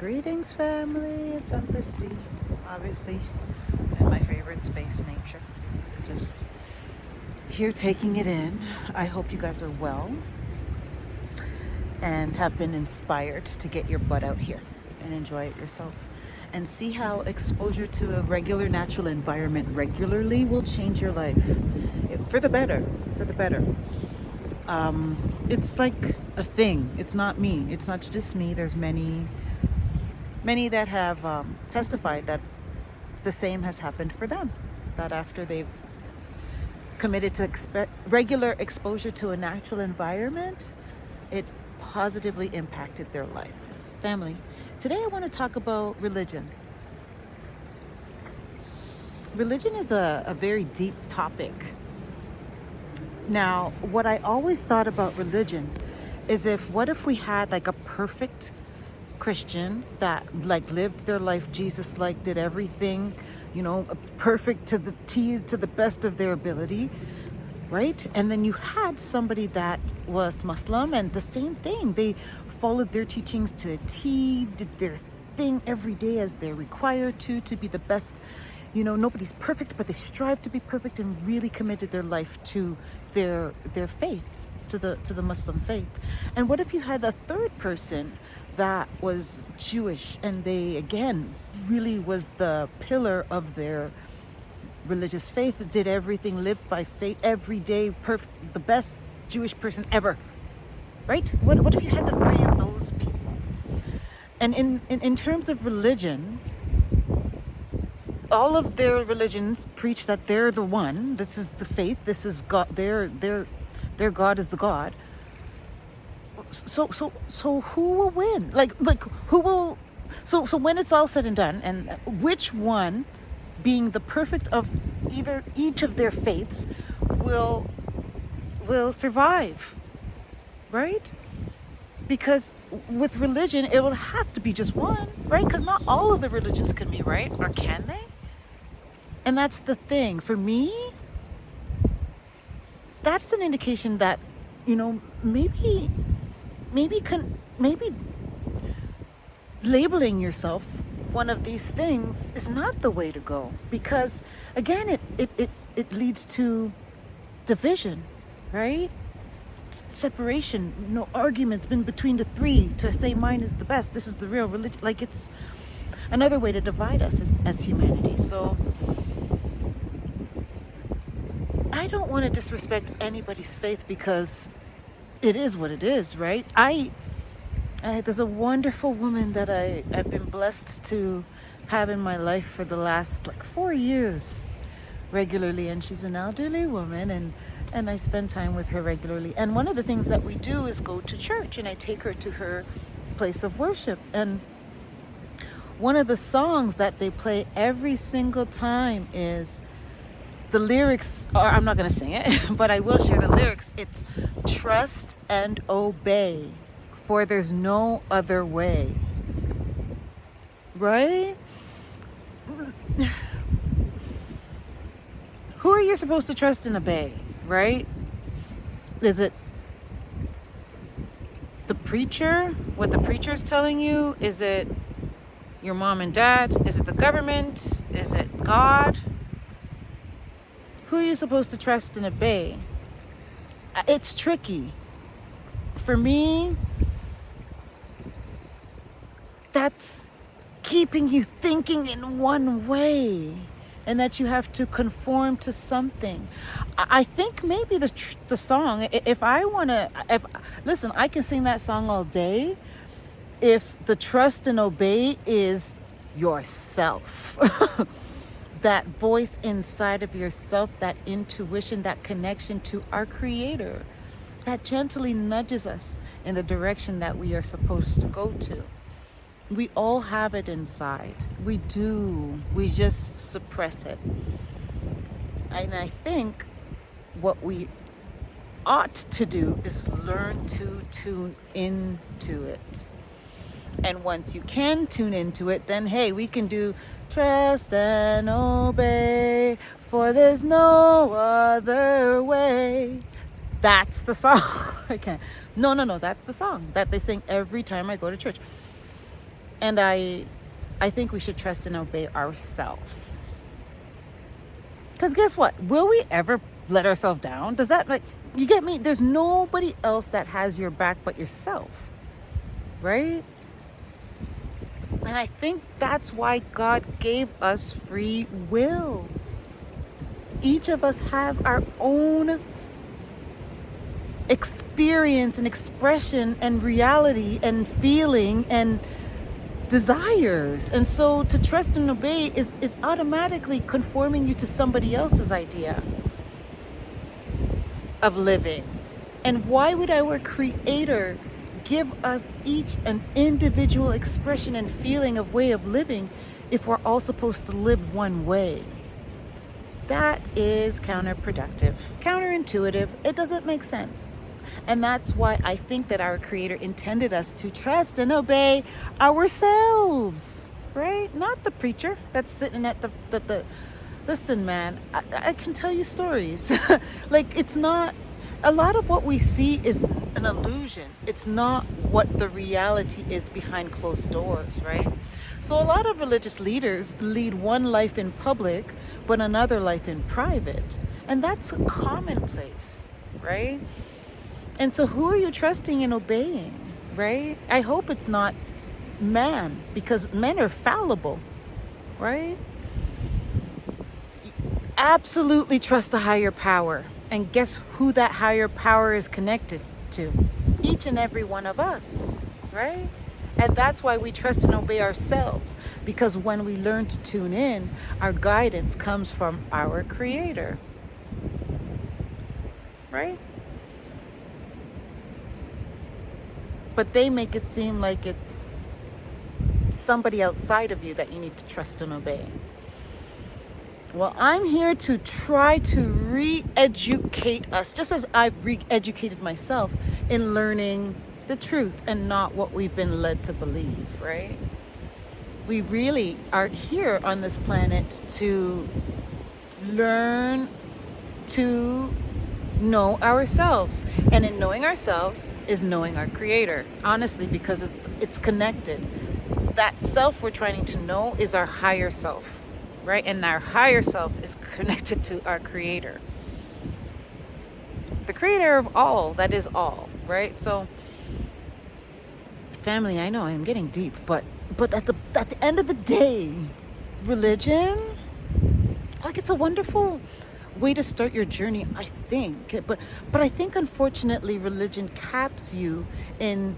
Greetings, family. It's Empress D, obviously, in my favorite space, nature. Just here taking it in. I hope you guys are well and have been inspired to get your butt out here and enjoy it yourself and see how exposure to a regular natural environment regularly will change your life for the better. For the better. It's like a thing. It's not me. It's not just me. There's many that have testified that the same has happened for them. That after they've committed to regular exposure to a natural environment, it positively impacted their life. Family, today I want to talk about religion. Religion is a very deep topic. Now, what I always thought about religion is what if we had like a perfect Christian that like lived their life Jesus like, did everything, perfect to the T, to the best of their ability, right? And then you had somebody that was Muslim and the same thing. They followed their teachings to a T, did their thing every day as they're required to be the best. Nobody's perfect, but they strive to be perfect and really committed their life to their faith, to the Muslim faith. And what if you had a third person that was Jewish and they again really was the pillar of their religious faith, did everything, lived by faith every day, perfect, the best Jewish person ever, right? What if you had the three of those people? And in terms of religion, all of their religions preach that they're the one. This is the faith. This is God. Their God is the God. So who will win? Like who will? So when it's all said and done, and which one, being the perfect of each of their faiths, will survive, right? Because with religion, it will have to be just one, right? Because not all of the religions can be right, or can they? And that's the thing. For me, that's an indication that, maybe labeling yourself one of these things is not the way to go. Because again, it leads to division, right? Separation, no arguments been between the three to say mine is the best, this is the real religion. Like, it's another way to divide us as humanity. So I don't want to disrespect anybody's faith because it is what it is, right? There's a wonderful woman that I've been blessed to have in my life for the last 4 years regularly, and she's an elderly woman, and I spend time with her regularly. And one of the things that we do is go to church, and I take her to her place of worship. And one of the songs that they play every single time is, the lyrics are, I'm not going to sing it, but I will share the lyrics. It's trust and obey, for there's no other way. Right? Who are you supposed to trust and obey, right? Is it the preacher? What the preacher is telling you? Is it your mom and dad? Is it the government? Is it God? Who are you supposed to trust and obey? It's tricky. For me, that's keeping you thinking in one way, and that you have to conform to something. I think maybe the song, listen, I can sing that song all day. If the trust and obey is yourself, that voice inside of yourself, that intuition, that connection to our Creator, that gently nudges us in the direction that we are supposed to go to. We all have it inside. We do. We just suppress it. And I think what we ought to do is learn to tune into it. And once you can tune into it, then hey, we can do trust and obey, for there's no other way. That's the song. I can't. No. That's the song that they sing every time I go to church. And I think we should trust and obey ourselves. Because guess what? Will we ever let ourselves down? Does that, like, you get me? There's nobody else that has your back but yourself, right? And I think that's why God gave us free will. Each of us have our own experience and expression and reality and feeling and desires. And so to trust and obey is automatically conforming you to somebody else's idea of living. And why would our Creator give us each an individual expression and feeling of way of living if we're all supposed to live one way? That is counterproductive, counterintuitive. It doesn't make sense. And that's why I think that our Creator intended us to trust and obey ourselves, right? Not the preacher that's sitting at the listen, man, I can tell you stories. Like, it's not, a lot of what we see is an illusion. It's not what the reality is behind closed doors, right? So a lot of religious leaders lead one life in public, but another life in private. And that's a commonplace, right? And so who are you trusting and obeying, right? I hope it's not man, because men are fallible, right? Absolutely trust a higher power. And guess who that higher power is connected to? Each and every one of us, right? And that's why we trust and obey ourselves, because when we learn to tune in, our guidance comes from our Creator, right? But they make it seem like it's somebody outside of you that you need to trust and obey. Well, I'm here to try to re-educate us, just as I've re-educated myself in learning the truth and not what we've been led to believe, right? We really are here on this planet to learn to know ourselves. And in knowing ourselves is knowing our Creator, honestly, because it's connected. That self we're trying to know is our higher self, right? And our higher self is connected to our Creator, the Creator of all that is all, right? So family, I know I'm getting deep, but at the end of the day, religion, like, it's a wonderful way to start your journey, I think. But I think, unfortunately, religion caps you in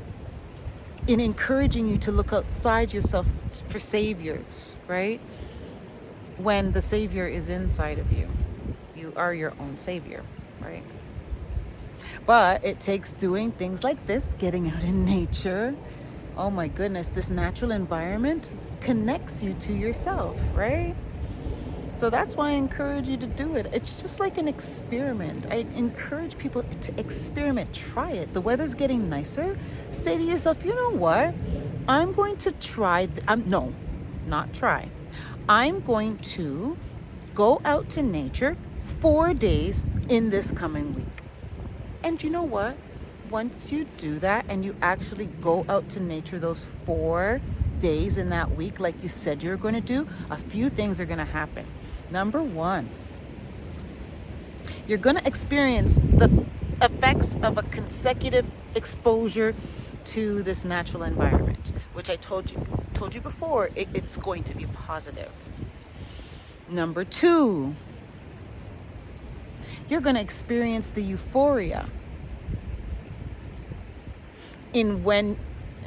encouraging you to look outside yourself for saviors, right? When the Savior is inside of you. You are your own Savior, right? But it takes doing things like this, getting out in nature. Oh my goodness, this natural environment connects you to yourself, right? So that's why I encourage you to do it. It's just like an experiment. I encourage people to experiment. Try it. The weather's getting nicer. Say to yourself, you know what? I'm going to try. No, not try. I'm going to go out to nature 4 days in this coming week. And you know what? Once you do that and you actually go out to nature those 4 days in that week, like you said you're going to do, a few things are going to happen. Number one, you're going to experience the effects of a consecutive exposure to this natural environment, which I told you before, it's going to be positive. Number two, you're going to experience the euphoria in when,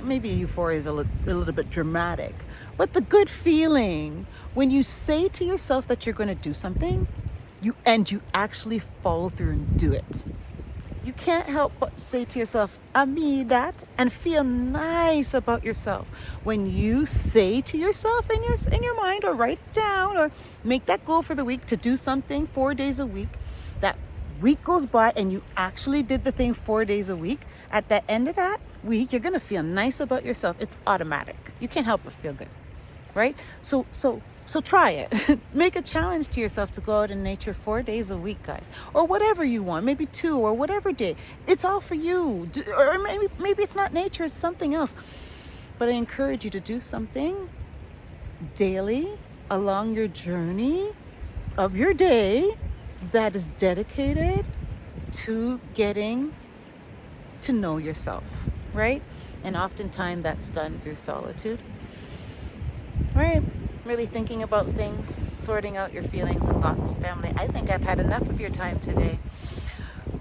maybe euphoria is a little bit dramatic, but the good feeling when you say to yourself that you're going to do something, you actually follow through and do it. You can't help but say to yourself, I mean that, and feel nice about yourself. When you say to yourself in your mind, or write it down, or make that goal for the week to do something 4 days a week, that week goes by and you actually did the thing 4 days a week, at the end of that week, you're going to feel nice about yourself. It's automatic. You can't help but feel good, right? So try it. Make a challenge to yourself to go out in nature 4 days a week, guys, or whatever you want, maybe 2 or whatever day. It's all for you. Or maybe it's not nature, it's something else. But I encourage you to do something daily along your journey of your day that is dedicated to getting to know yourself, right? And oftentimes that's done through solitude, right? Really thinking about things, sorting out your feelings and thoughts, family. I think I've had enough of your time today.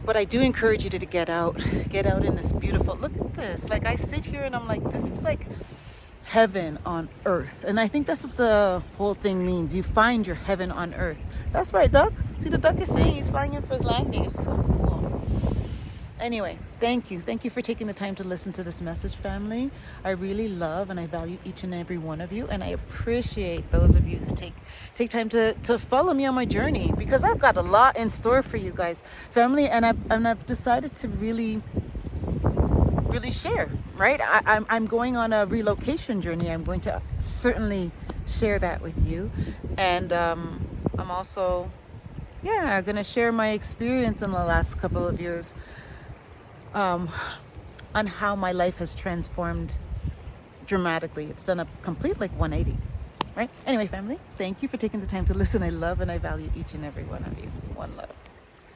But I do encourage you to get out in this beautiful, look at this. Like I sit here and I'm like, this is like heaven on earth. And I think that's what the whole thing means. You find your heaven on earth. That's right, duck. See, the duck is saying he's flying in for his landing. It's so cool. Anyway, thank you. Thank you for taking the time to listen to this message, family. I really love and I value each and every one of you. And I appreciate those of you who take time to follow me on my journey, because I've got a lot in store for you guys, family. And I've decided to really share, right? I'm going on a relocation journey. I'm going to certainly share that with you. And I'm also, going to share my experience in the last couple of years on how my life has transformed dramatically. It's done a complete 180, right? Anyway, family, thank you for taking the time to listen. I love and I value each and every one of you. One love.